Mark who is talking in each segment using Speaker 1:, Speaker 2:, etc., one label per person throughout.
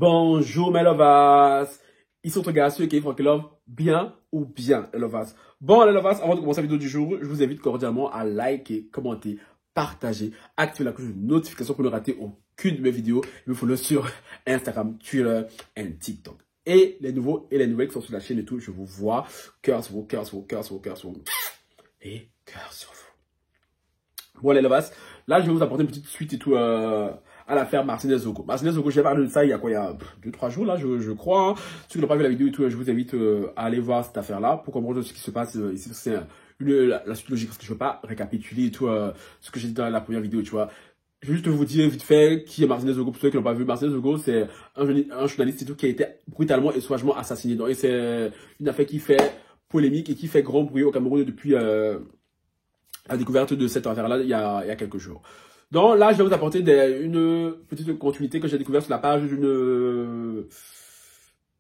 Speaker 1: Bonjour mes lovas, ici votre gars sur Franck Love, bien ou bien les lovas. Bon les lovas, avant de commencer la vidéo du jour, je vous invite cordialement à liker, commenter, partager, activer la cloche de notification pour ne rater aucune de mes vidéos. Il me follow sur Instagram, Twitter et TikTok. Et les nouveaux et les nouvelles qui sont sur la chaîne et tout, je vous vois, cœur sur vous, cœur sur vous, cœur sur vous, cœur sur vous, et cœur sur vous. Bon les lovas, là je vais vous apporter une petite suite et tout à l'affaire Martinez Zogo. Martinez Zogo, j'ai parlé de ça il y a quoi, il y a 2-3 jours là, je crois. Hein. Ceux qui n'ont pas vu la vidéo et tout, je vous invite à aller voir cette affaire-là pour comprendre ce qui se passe ici. C'est la suite logique parce que je ne veux pas récapituler et tout ce que j'ai dit dans la première vidéo, tu vois. Je vais juste vous dire vite fait qui est Martinez Zogo pour ceux qui n'ont pas vu. Martinez Zogo, c'est un journaliste et tout qui a été brutalement et sauvagement assassiné. Donc c'est une affaire qui fait polémique et qui fait grand bruit au Cameroun depuis la découverte de cette affaire-là il y a quelques jours. Donc là, je vais vous apporter une petite continuité que j'ai découverte sur la page d'une...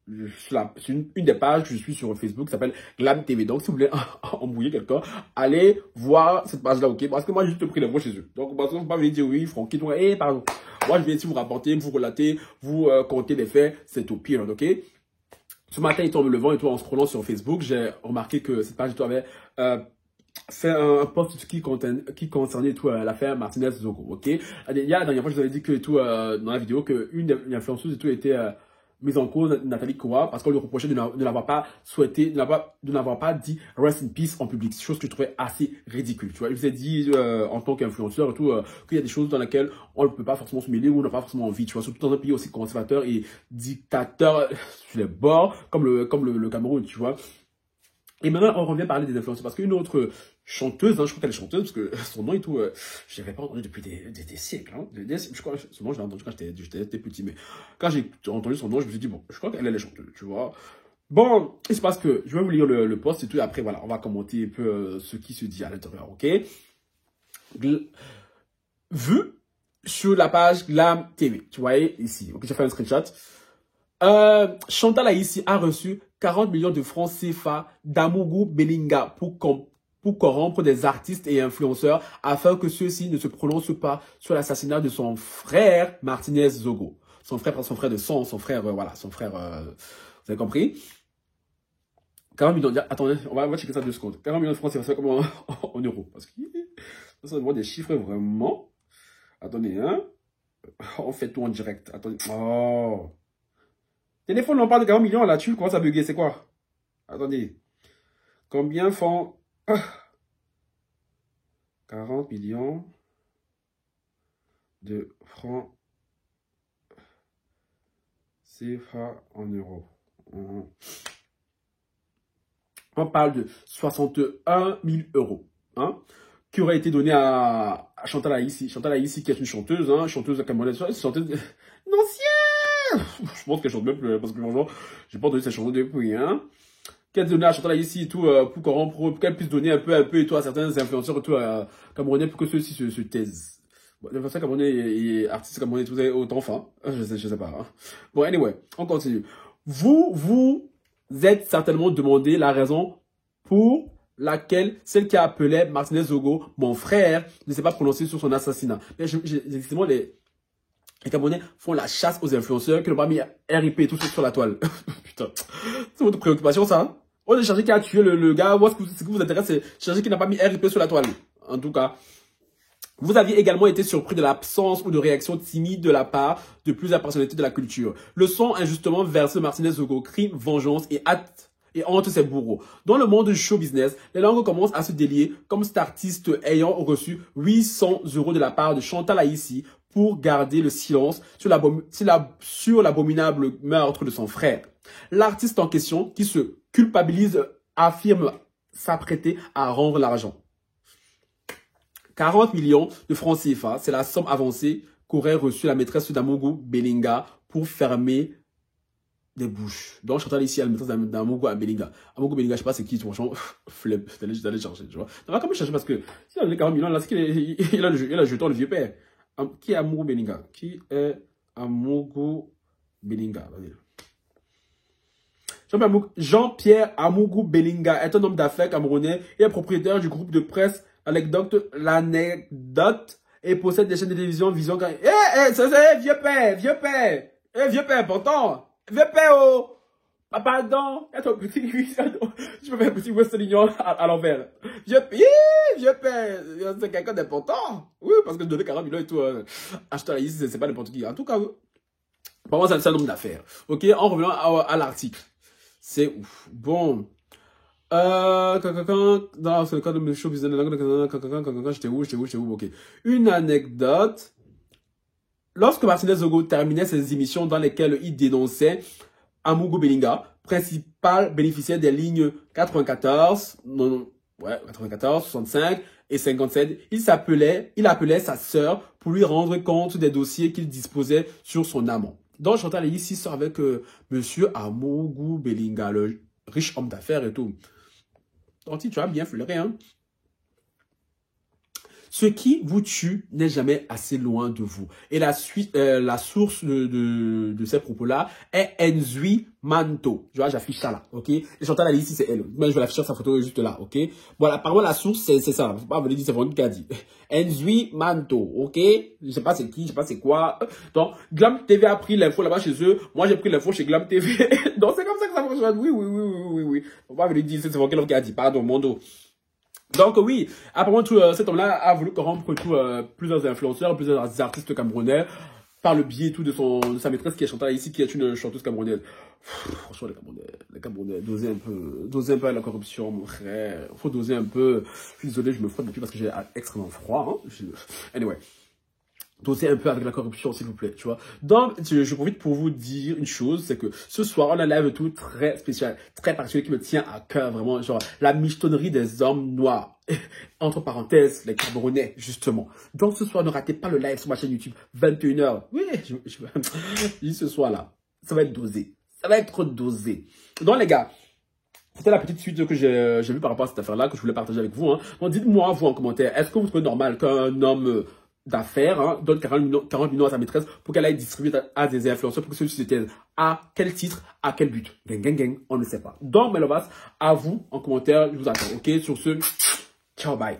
Speaker 1: une des pages que je suis sur Facebook qui s'appelle Glam TV. Donc si vous voulez embrouiller quelqu'un, allez voir cette page-là, ok? Parce que moi, j'ai juste pris les mots chez eux. Donc, parce que vous ne pouvez pas venir dire oui, Francky, toi, pardon. Moi, je viens ici vous rapporter, vous relater, vous compter des faits, c'est au pire, ok? Ce matin, il tombe le vent et tout, en scrollant sur Facebook, j'ai remarqué que cette page avait fait un post qui concernait tout l'affaire Martinez Zogo, ok? Il y a la dernière fois, je vous avais dit que tout dans la vidéo qu'une des influenceuses et tout était mise en cause, Nathalie Koua, parce qu'on lui reprochait de n'avoir pas souhaité, de n'avoir pas dit rest in peace en public, chose que je trouvais assez ridicule, tu vois. Il vous a dit en tant qu'influenceur et tout qu'il y a des choses dans lesquelles on ne peut pas forcément se mêler ou on n'a pas forcément envie, tu vois, surtout dans un pays aussi conservateur et dictateur sur les bords comme le Cameroun, tu vois. Et maintenant, on revient parler des influenceurs parce qu'une autre chanteuse, hein, je crois qu'elle est chanteuse, parce que son nom et tout, je l'avais pas entendu depuis des siècles. Hein, je crois que son nom, je l'ai entendu quand j'étais petit, mais quand j'ai entendu son nom, je me suis dit, bon, je crois qu'elle est chanteuse, tu vois. Bon, il se passe que je vais vous lire le post et tout, et après, voilà, on va commenter un peu ce qui se dit à l'intérieur, ok? Vu sur la page Glam TV, tu vois, ici, ok, j'ai fait un screenshot. Chantal Aïssi a reçu 40 millions de francs CFA d'Amougou Belinga pour corrompre des artistes et influenceurs afin que ceux-ci ne se prononcent pas sur l'assassinat de son frère Martinez Zogo. Son frère de sang, son frère, voilà, son frère, vous avez compris? 40 millions, attendez, on va checker ça 2 secondes. 40 millions de francs CFA, c'est comment en euros? Parce que ça demande des chiffres vraiment. Attendez, hein? On fait tout en direct. Attendez, oh. Téléphone, on parle de 40 millions là-dessus, commence à bugger, c'est quoi? Attendez. Combien font 40 millions de francs CFA en euros? On parle de 61 000 euros, hein, qui aurait été donné à Chantal Aïssi. Chantal Aïssi, qui est une chanteuse, hein, chanteuse camerounaise, chanteuse ancienne. Je pense qu'elle chante même plus, parce que franchement, j'ai pas entendu cette chanson depuis, hein. Qu'elle a donné à Chantal Aïssi et tout, pour qu'elle puisse donner un peu et tout à certains influenceurs et tout camerounais pour que ceux-ci se taisent. Bon, l'influenceur camerounais et artiste camerounais, tout ça, autant fin. Je sais pas, hein. Bon, anyway, on continue. Vous êtes certainement demandé la raison pour laquelle celle qui appelait Martinez Zogo, mon frère, ne s'est pas prononcée sur son assassinat. Mais justement, les Camerounais font la chasse aux influenceurs qui n'ont pas mis RIP et tout sur la toile. Putain, c'est votre préoccupation ça, hein? On est cherché qui a tué le gars, ce qui vous intéresse, c'est chercher qui n'a pas mis RIP sur la toile. En tout cas, vous aviez également été surpris de l'absence ou de réaction timide de la part de plusieurs personnalités de la culture. Le son injustement versé Martinez Zogo crie vengeance et hante ses bourreaux. Dans le monde du show business, les langues commencent à se délier comme cet artiste ayant reçu 800 € de la part de Chantal Aïssi pour garder le silence sur l'abominable meurtre de son frère. L'artiste en question, qui se culpabilise, affirme s'apprêter à rendre l'argent. 40 millions de francs CFA, c'est la somme avancée qu'aurait reçue la maîtresse d'Amougou Belinga pour fermer des bouches. Donc, Chantal ici, la maîtresse d'Amougou Belinga. Amougou Belinga, je sais pas c'est qui, franchement, flemme, d'aller chercher, tu vois. On va quand même chercher parce que, si on a les 40 millions là, c'est qu'il a le jeton, le vieux père. Qui est Amougou Belinga? Qui est Amougou Belinga? Jean-Pierre Amougou Belinga est un homme d'affaires camerounais et est propriétaire du groupe de presse L'Anecdote et possède des chaînes de télévision Vision. C'est vieux père. Eh, vieux père, important. Vieux père, oh. Papa, non. Et ton petit, je peux faire un petit Western Union à l'envers. Vieux père, c'est quelqu'un d'important. Oui, parce que je donnais 40 millions et tout. Acheter ici, c'est pas n'importe qui. En tout cas, pour moi, c'est un nombre d'affaires. Ok, en revenant à l'article. C'est ouf. Bon. Dans le cas de M. Show Business, j'étais où, ok. Une anecdote. Lorsque Martinez Zogo terminait ses émissions dans lesquelles il dénonçait Amugo Belinga, principal bénéficiaire des lignes 94, 65 et 57, il appelait sa sœur pour lui rendre compte des dossiers qu'il disposait sur son amant. Donc, Chantal ici sort avec Monsieur Amugo Belinga, le riche homme d'affaires et tout. Donc, tu as bien fleuré, hein. Ce qui vous tue n'est jamais assez loin de vous. Et la source de ces propos-là est Enzui Manto. Tu vois, j'affiche ça là, ok? Et Chantal ici, c'est elle. Mais je vais afficher sa photo juste là, ok? Voilà, apparemment, la source, c'est ça. Faut pas venir dire c'est vraiment qui a dit. Enzui Manto, ok? Je sais pas c'est qui, je sais pas c'est quoi. Donc, Glam TV a pris l'info là-bas chez eux. Moi, j'ai pris l'info chez Glam TV. Donc, c'est comme ça que ça fonctionne. Oui. Faut pas venir dire c'est vraiment quelqu'un qui a dit. Pardon, mon dos. Donc oui, apparemment cet homme-là a voulu corrompre plusieurs influenceurs, plusieurs artistes camerounais par le biais de sa maîtresse qui est Chantal ici, qui est une chanteuse camerounaise. Franchement, les Camerounais, doser un peu à la corruption, mon frère. Faut doser un peu. Je suis désolé, je me frotte depuis parce que j'ai extrêmement froid. Hein. Anyway. Doser un peu avec la corruption, s'il vous plaît, tu vois. Donc, je profite pour vous dire une chose, c'est que ce soir, on a un live tout très spécial, très particulier qui me tient à cœur, vraiment, genre, la michetonnerie des hommes noirs. Entre parenthèses, les Camerounais, justement. Donc, ce soir, ne ratez pas le live sur ma chaîne YouTube, 21h. Oui, je dis ce soir-là, ça va être dosé. Ça va être dosé. Donc, les gars, c'était la petite suite que j'ai vue par rapport à cette affaire-là, que je voulais partager avec vous. Hein. Donc, dites-moi, vous, en commentaire, est-ce que vous trouvez normal qu'un homme d'affaires, hein, donne 40 millions à sa maîtresse pour qu'elle aille distribuer à des influenceurs pour que ceux-ci se taisent. À quel titre, à quel but? Gang, on ne sait pas. Donc, mes lovas, à vous, en commentaire, je vous attends. Ok, sur ce, ciao, bye.